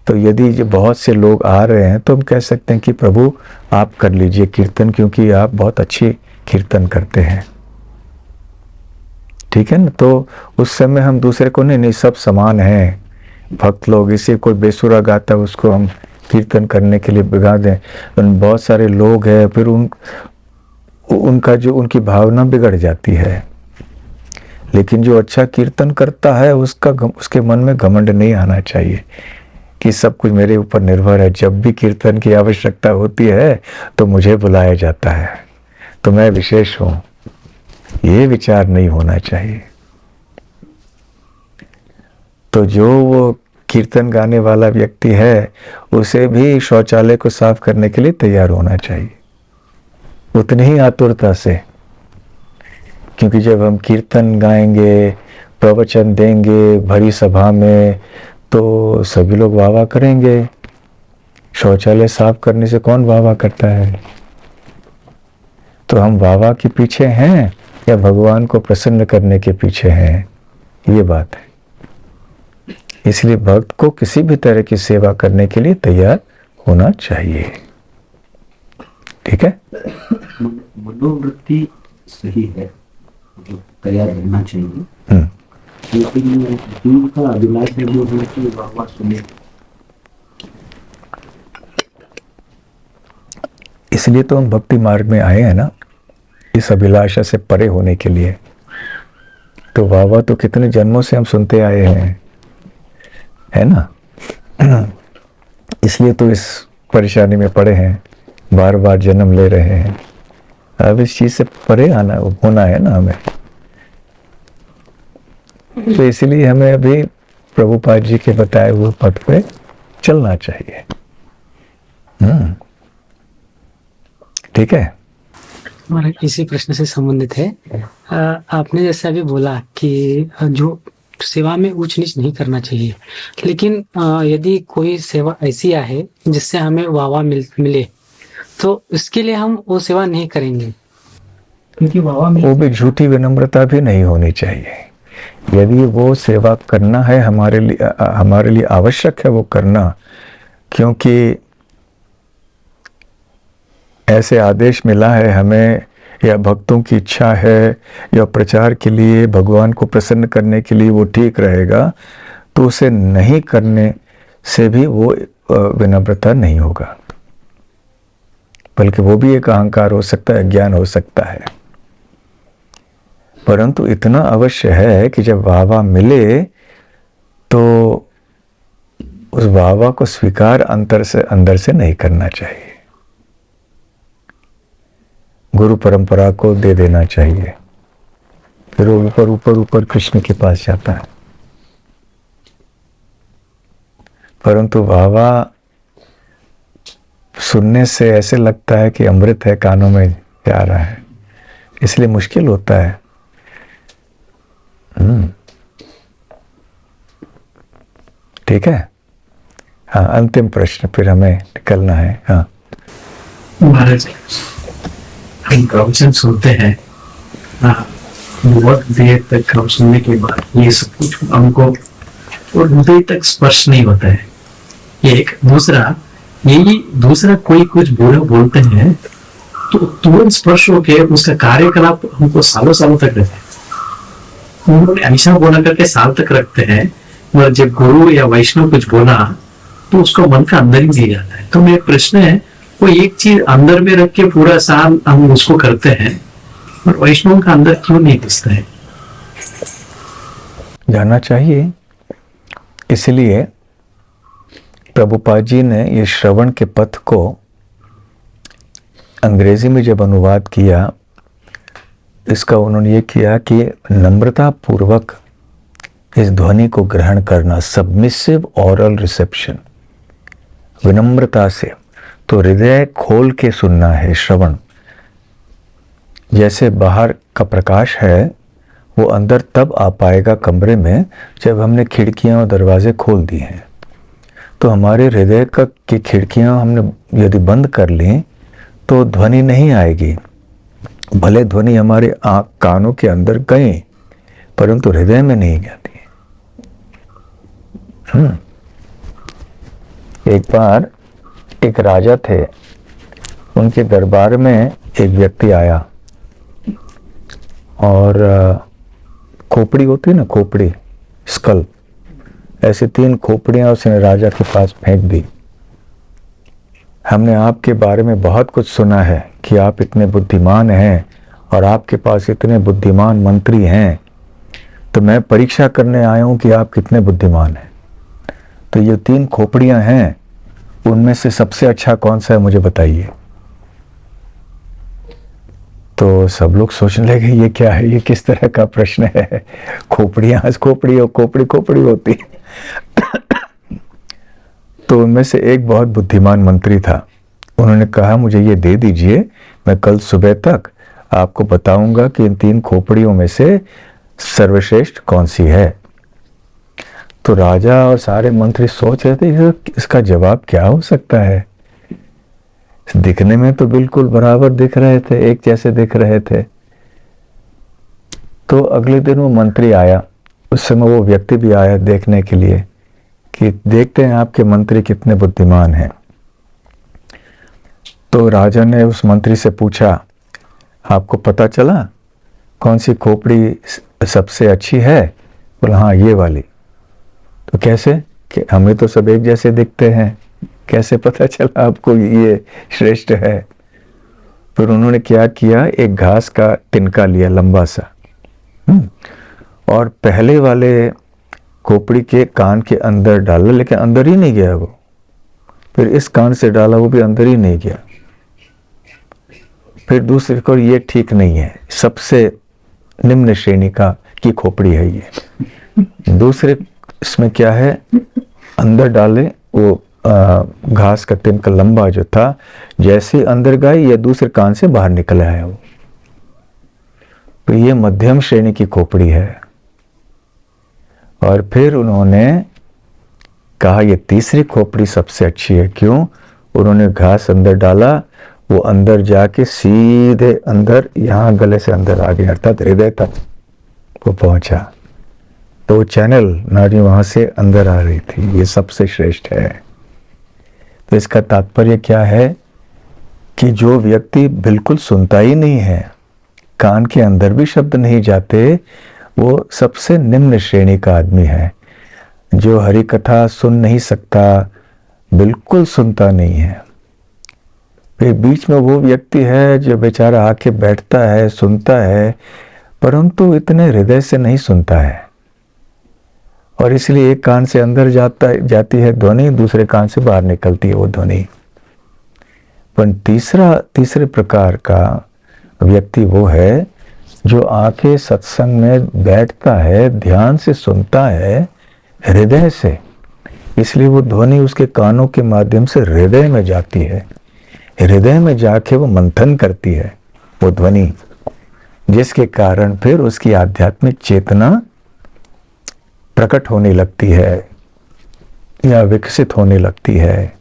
तो यदि जो बहुत से लोग आ रहे हैं तो हम कह सकते हैं कि प्रभु आप कर लीजिए कीर्तन, क्योंकि आप बहुत अच्छी कीर्तन करते हैं। ठीक है ना। तो उस समय हम दूसरे को नहीं सब समान हैं भक्त लोग, इसे कोई बेसुरा गाता है उसको हम कीर्तन करने के लिए बिगा दें। बहुत सारे लोग हैं, फिर उनका जो उनकी भावना बिगड़ जाती है। लेकिन जो अच्छा कीर्तन करता है उसके मन में घमंड नहीं आना चाहिए कि सब कुछ मेरे ऊपर निर्भर है। जब भी कीर्तन की आवश्यकता होती है तो मुझे बुलाया जाता है, तो मैं विशेष हूं। ये विचार नहीं होना चाहिए। तो जो वो कीर्तन गाने वाला व्यक्ति है उसे भी शौचालय को साफ करने के लिए तैयार होना चाहिए, उतनी ही आतुरता से। क्योंकि जब हम कीर्तन गाएंगे, प्रवचन देंगे भरी सभा में, तो सभी लोग वाह वाह करेंगे। शौचालय साफ करने से कौन वाह वाह करता है? तो हम वाह वाह के पीछे हैं या भगवान को प्रसन्न करने के पीछे हैं, ये बात है। इसलिए भक्त को किसी भी तरह की सेवा करने के लिए तैयार होना चाहिए। ठीक है। मनोवृत्ति सही है, मतलब तैयार रहना चाहिए, हम्म, लेकिन जीव का अभिलाष है जो है कि वाह सुने। इसलिए तो हम भक्ति मार्ग में आए हैं ना, इस अभिलाषा से परे होने के लिए। तो वाह तो कितने जन्मों से हम सुनते आए हैं, है ना। इसलिए तो इस परेशानी में पड़े हैं, बार बार जन्म ले रहे हैं। अब इस चीज से परे आना होना है ना हमें। तो इसलिए हमें अभी प्रभुपाद जी के बताए हुए पथ पे चलना चाहिए। ठीक है। हमारा इसी प्रश्न से संबंधित है। आपने जैसे अभी बोला कि जो सेवा में ऊंच नीच नहीं करना चाहिए, लेकिन यदि कोई सेवा ऐसी है जिससे हमें वाह मिले, तो इसके लिए हम वो सेवा नहीं करेंगे, क्योंकि वाह में वो भी झूठी विनम्रता भी नहीं होनी चाहिए। यदि वो सेवा करना है हमारे लिए आवश्यक है वो करना, क्योंकि ऐसे आदेश मिला है हमें, या भक्तों की इच्छा है, या प्रचार के लिए, भगवान को प्रसन्न करने के लिए वो ठीक रहेगा, तो उसे नहीं करने से भी वो विनम्रता नहीं होगा, बल्कि वो भी एक अहंकार हो सकता है, ज्ञान हो सकता है। परंतु इतना अवश्य है कि जब वाह मिले तो उस वाह को स्वीकार अंदर से नहीं करना चाहिए, गुरु परंपरा को दे देना चाहिए, फिर वो ऊपर ऊपर ऊपर कृष्ण के पास जाता है। परंतु वाह सुनने से ऐसे लगता है कि अमृत है, कानों में जा रहा है, इसलिए मुश्किल होता है। ठीक है। हाँ, अंतिम प्रश्न, फिर हमें निकलना है। हाँ महाराज, हम प्रवचन सुनते हैं, बहुत देर तक हम सुनने के बाद ये सब कुछ हमको और हृदय तक स्पर्श नहीं होता है। एक दूसरा कोई कुछ बुरा बोलते हैं तो तुरंत स्पर्श होके उसका कार्यकलाप हमको सालों सालों तक रहता है। उन्होंने ऐसा बोला करके साल तक रखते हैं, और जब गुरु या वैष्णव कुछ बोला तो उसको मन का अंदर ही दिया जाता है। तो मेरा प्रश्न है, वो एक चीज अंदर में रख के पूरा साल हम उसको करते हैं, और वैष्णव का अंदर क्यों नहीं घुसता है? जाना चाहिए। इसलिए प्रभुपाद जी ने ये श्रवण के पथ को अंग्रेजी में जब अनुवाद किया, इसका उन्होंने ये किया कि नम्रता पूर्वक इस ध्वनि को ग्रहण करना, सबमिसिव ऑरल रिसेप्शन, विनम्रता से। तो हृदय खोल के सुनना है श्रवण। जैसे बाहर का प्रकाश है वो अंदर तब आ पाएगा कमरे में जब हमने खिड़कियां और दरवाजे खोल दिए हैं। तो हमारे हृदय की खिड़कियां हमने यदि बंद कर ली तो ध्वनि नहीं आएगी। भले ध्वनि हमारे कानों के अंदर गई, परंतु हृदय में नहीं जाती। एक बार एक राजा थे, उनके दरबार में एक व्यक्ति आया और खोपड़ी होती है ना, खोपड़ी, स्कल, ऐसे 3 खोपड़ियां उसने राजा के पास फेंक दी। हमने आपके बारे में बहुत कुछ सुना है कि आप इतने बुद्धिमान हैं और आपके पास इतने बुद्धिमान मंत्री हैं, तो मैं परीक्षा करने आया हूं कि आप कितने बुद्धिमान हैं। तो ये 3 खोपड़ियां हैं, उनमें से सबसे अच्छा कौन सा है मुझे बताइए। तो सब लोग सोचने लगे ये क्या है, ये किस तरह का प्रश्न है, खोपड़ियां खोपड़ी और खोपड़ी होती। तो उनमें से एक बहुत बुद्धिमान मंत्री था। उन्होंने कहा मुझे ये दे दीजिए, मैं कल सुबह तक आपको बताऊंगा कि इन 3 खोपड़ियों में से सर्वश्रेष्ठ कौन सी है। तो राजा और सारे मंत्री सोच रहे थे इसका जवाब क्या हो सकता है। दिखने में तो बिल्कुल बराबर दिख रहे थे, एक जैसे दिख रहे थे। तो अगले दिन वो मंत्री आया, उस समय वो व्यक्ति भी आया देखने के लिए कि देखते हैं आपके मंत्री कितने बुद्धिमान हैं। तो राजा ने उस मंत्री से पूछा, आपको पता चला कौन सी खोपड़ी सबसे अच्छी है? बोला हाँ ये वाली। तो कैसे? कि हमें तो सब एक जैसे दिखते हैं, कैसे पता चला आपको ये श्रेष्ठ है? फिर उन्होंने क्या किया, एक घास का तिनका लिया लंबा सा, और पहले वाले खोपड़ी के कान के अंदर डाला, लेकिन अंदर ही नहीं गया वो। फिर इस कान से डाला, वो भी अंदर ही नहीं गया। फिर दूसरे को, ये ठीक नहीं है, सबसे निम्न श्रेणी का की खोपड़ी है ये। दूसरे इसमें क्या है, अंदर डाले वो घास का तिनका लंबा जो था, जैसे अंदर गए ये दूसरे कान से बाहर निकल आया वो। तो ये मध्यम श्रेणी की खोपड़ी है। और फिर उन्होंने कहा ये तीसरी खोपड़ी सबसे अच्छी है। क्यों? उन्होंने घास अंदर डाला, वो अंदर जाके सीधे अंदर, यहाँ गले से अंदर आ गया, अर्थात हृदय तक वो पहुंचा। तो वो चैनल नाड़ी वहां से अंदर आ रही थी। ये सबसे श्रेष्ठ है। तो इसका तात्पर्य क्या है कि जो व्यक्ति बिल्कुल सुनता ही नहीं है, कान के अंदर भी शब्द नहीं जाते, वो सबसे निम्न श्रेणी का आदमी है। जो हरि कथा सुन नहीं सकता, बिल्कुल सुनता नहीं है। फिर बीच में वो व्यक्ति है जो बेचारा आके बैठता है, सुनता है, परंतु इतने हृदय से नहीं सुनता है, और इसलिए एक कान से अंदर जाती है ध्वनि, दूसरे कान से बाहर निकलती है वो ध्वनि। पर तीसरे प्रकार का व्यक्ति वो है जो आके सत्संग में बैठता है, ध्यान से सुनता है, हृदय से। इसलिए वो ध्वनि उसके कानों के माध्यम से हृदय में जाती है। हृदय में जाके वो मंथन करती है वो ध्वनि, जिसके कारण फिर उसकी आध्यात्मिक चेतना प्रकट होने लगती है या विकसित होने लगती है।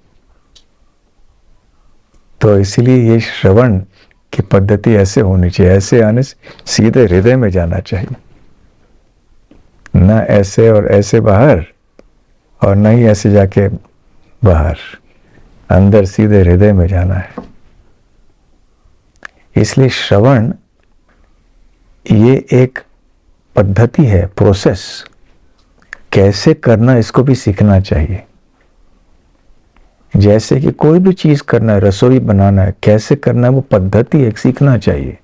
तो इसलिए ये श्रवण की पद्धति ऐसे होनी चाहिए। ऐसे आने से सीधे हृदय में जाना चाहिए, ना ऐसे और ऐसे बाहर, और न ही ऐसे जाके बाहर, अंदर सीधे हृदय में जाना है। इसलिए श्रवण ये एक पद्धति है, प्रोसेस। कैसे करना इसको भी सीखना चाहिए। जैसे कि कोई भी चीज करना है, रसोई बनाना है, कैसे करना है वो पद्धति एक सीखना चाहिए।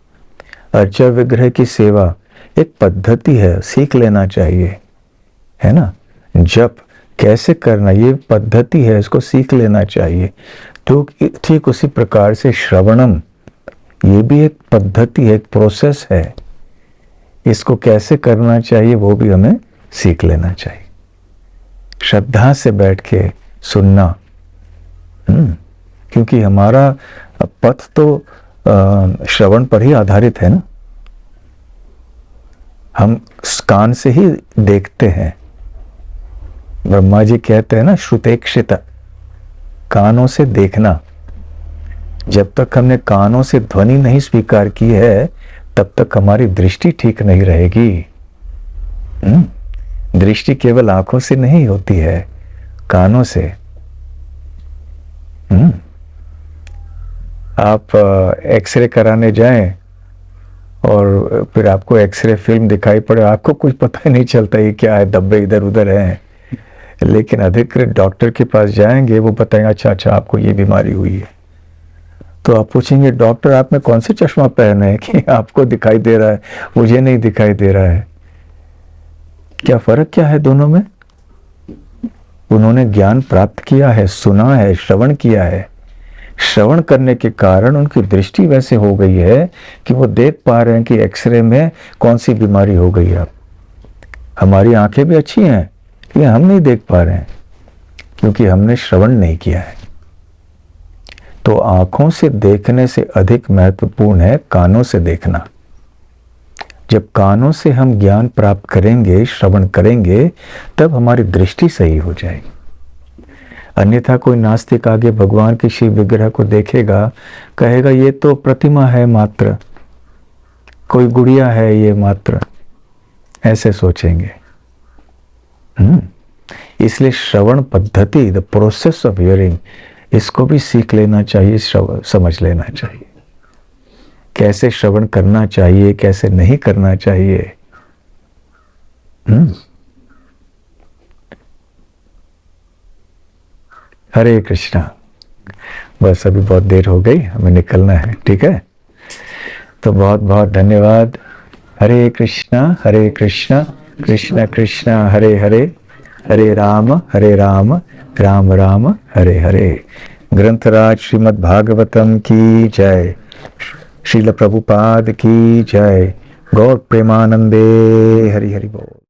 अर्चा विग्रह की सेवा एक पद्धति है, सीख लेना चाहिए, है ना। जप कैसे करना, ये पद्धति है, इसको सीख लेना चाहिए। तो ठीक उसी प्रकार से श्रवणम ये भी एक पद्धति है, एक प्रोसेस है। इसको कैसे करना चाहिए वो भी हमें सीख लेना चाहिए। श्रद्धा से बैठ के सुनना, क्योंकि हमारा पथ तो श्रवण पर ही आधारित है ना। हम कान से ही देखते हैं। ब्रह्मा जी कहते हैं ना, श्रुतेक्षित, कानों से देखना। जब तक हमने कानों से ध्वनि नहीं स्वीकार की है, तब तक हमारी दृष्टि ठीक नहीं रहेगी। दृष्टि केवल आंखों से नहीं होती है, कानों से। आप एक्सरे कराने जाएं और फिर आपको एक्सरे फिल्म दिखाई पड़े, आपको कुछ पता ही नहीं चलता ये क्या है, धब्बे इधर उधर हैं। लेकिन अधिकृत डॉक्टर के पास जाएंगे, वो बताएंगे अच्छा आपको ये बीमारी हुई है। तो आप पूछेंगे डॉक्टर आपने कौन से चश्मा पहना है कि आपको दिखाई दे रहा है, मुझे नहीं दिखाई दे रहा है। क्या फर्क क्या है दोनों में? उन्होंने ज्ञान प्राप्त किया है, सुना है, श्रवण किया है। श्रवण करने के कारण उनकी दृष्टि वैसे हो गई है कि वो देख पा रहे हैं कि एक्सरे में कौन सी बीमारी हो गई है। हमारी आंखें भी अच्छी हैं, ये हम नहीं देख पा रहे हैं क्योंकि हमने श्रवण नहीं किया है। तो आंखों से देखने से अधिक महत्वपूर्ण है कानों से देखना। जब कानों से हम ज्ञान प्राप्त करेंगे, श्रवण करेंगे, तब हमारी दृष्टि सही हो जाएगी। अन्यथा कोई नास्तिक आगे भगवान के शिव विग्रह को देखेगा, कहेगा ये तो प्रतिमा है मात्र, कोई गुड़िया है ये मात्र, ऐसे सोचेंगे। इसलिए श्रवण पद्धति, द प्रोसेस ऑफ हियरिंग इसको भी सीख लेना चाहिए, समझ लेना चाहिए कैसे श्रवण करना चाहिए, कैसे नहीं करना चाहिए। हरे कृष्णा। बस अभी बहुत देर हो गई, हमें निकलना है, ठीक है। तो बहुत बहुत धन्यवाद। हरे कृष्णा कृष्ण कृष्ण हरे हरे, हरे राम राम राम हरे हरे। ग्रंथराज श्रीमद् भागवतम की जय, श्रील प्रभुपाद की जय। गौर प्रेमानंदे। हरि हरि बोल।